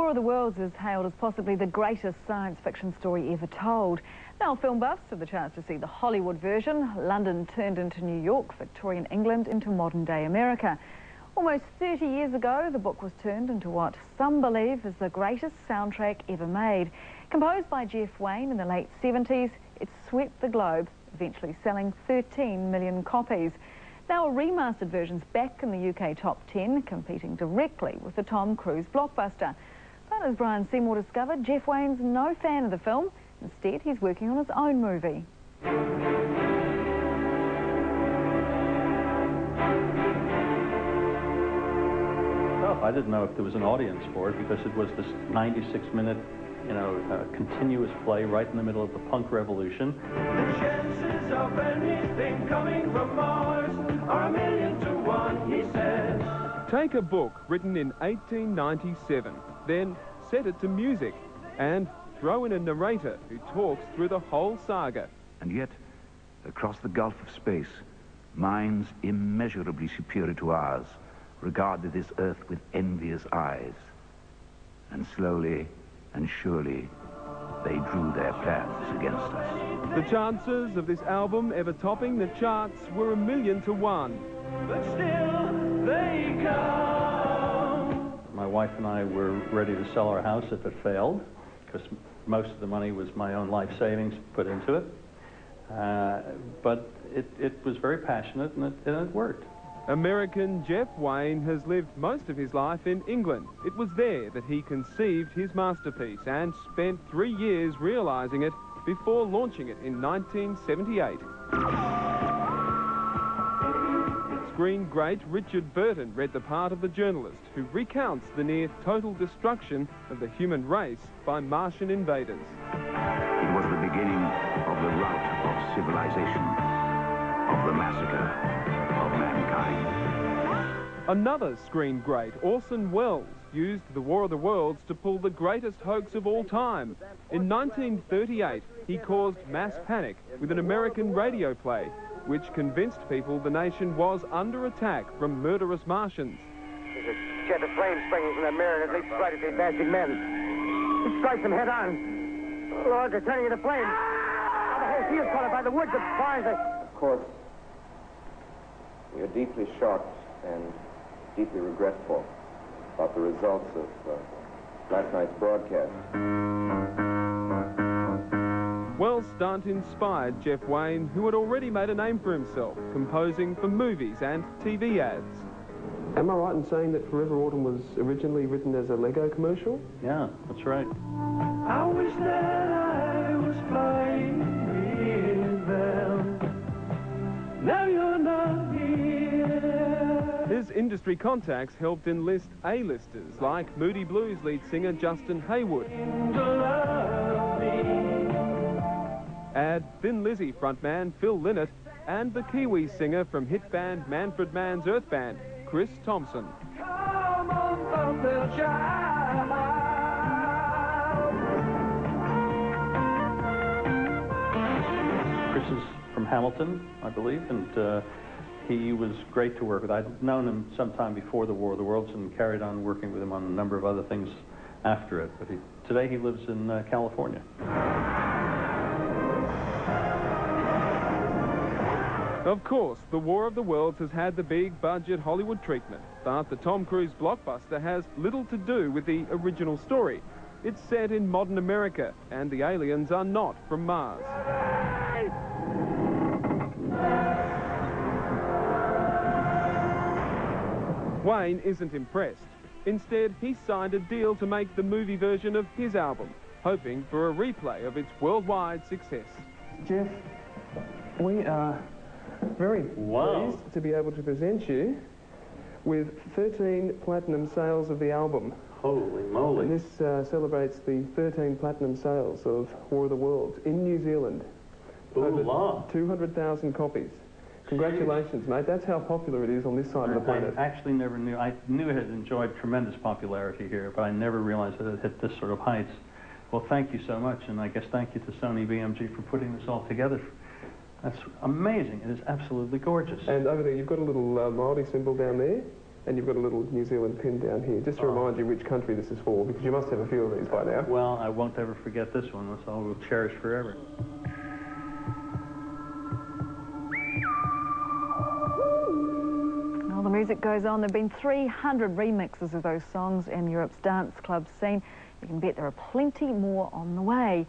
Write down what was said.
War of the Worlds is hailed as possibly the greatest science fiction story ever told. Now film buffs have the chance to see the Hollywood version, London turned into New York, Victorian England into modern-day America. Almost 30 years ago, the book was turned into what some believe is the greatest soundtrack ever made. Composed by Jeff Wayne in the late 70s, it swept the globe, eventually selling 13 million copies. Now a remastered version's back in the UK top 10, competing directly with the Tom Cruise blockbuster. But as Brian Seymour discovered, Jeff Wayne's no fan of the film. Instead, he's working on his own movie. Well, I didn't know if there was an audience for it because it was this 96-minute, continuous play right in the middle of the punk revolution. The chances of anything coming from Mars are 1,000,000 to 1, he says. Take a book written in 1897, then set it to music, and throw in a narrator who talks through the whole saga. And yet, across the gulf of space, minds immeasurably superior to ours regarded this earth with envious eyes. And slowly and surely, they drew their plans against us. The chances of this album ever topping the charts were 1,000,000 to 1. But still, they come. My wife and I were ready to sell our house if it failed, because most of the money was my own life savings put into it. But it was very passionate, and it worked. American Jeff Wayne has lived most of his life in England. It was there that he conceived his masterpiece and spent 3 years realising it before launching it in 1978. Screen great Richard Burton read the part of the journalist who recounts the near-total destruction of the human race by Martian invaders. It was the beginning of the rout of civilization, of the massacre of mankind. Another screen great, Orson Welles, used the War of the Worlds to pull the greatest hoax of all time. In 1938, he caused mass panic with an American radio play, which convinced people the nation was under attack from murderous Martians. There's a jet of flame springing from the mirror and it leaps right at the advancing men. It strikes them head on. Lord, they're turning into flames. The whole field's caught up by the woods, the barns. Of course, we are deeply shocked and deeply regretful about the results of last night's broadcast. Wells' stunt inspired Jeff Wayne, who had already made a name for himself, composing for movies and TV ads. Am I right in saying that Forever Autumn was originally written as a Lego commercial? Yeah, that's right. I wish that I was flying with them. Now you're not here. His industry contacts helped enlist A-listers like Moody Blues lead singer Justin Hayward. Add Thin Lizzy frontman Phil Lynott and the Kiwi singer from hit band Manfred Mann's Earth Band, Chris Thompson. Come on, little child. Chris is from Hamilton, I believe, and he was great to work with. I'd known him sometime before the War of the Worlds and carried on working with him on a number of other things after it. But today he lives in California. Of course, the War of the Worlds has had the big-budget Hollywood treatment, but the Tom Cruise blockbuster has little to do with the original story. It's set in modern America, and the aliens are not from Mars. Wayne isn't impressed. Instead, he signed a deal to make the movie version of his album, hoping for a replay of its worldwide success. Jeff, we are very pleased to be able to present you with 13 platinum sales of the album. Holy moly. And this celebrates the 13 platinum sales of War of the Worlds in New Zealand. Over 200,000 copies. Congratulations, mate. That's how popular it is on this side of the planet. I actually never knew. I knew it had enjoyed tremendous popularity here, but I never realized that it hit this sort of heights. Well, thank you so much, and I guess thank you to Sony BMG for putting this all together. That's amazing. It is absolutely gorgeous. And over there, you've got a little royalty symbol down there. And you've got a little New Zealand pin down here, just to remind you which country this is for, because you must have a few of these by now. Well, I won't ever forget this one. That's all we'll cherish forever. Well, the music goes on. There have been 300 remixes of those songs in Europe's dance club scene. You can bet there are plenty more on the way.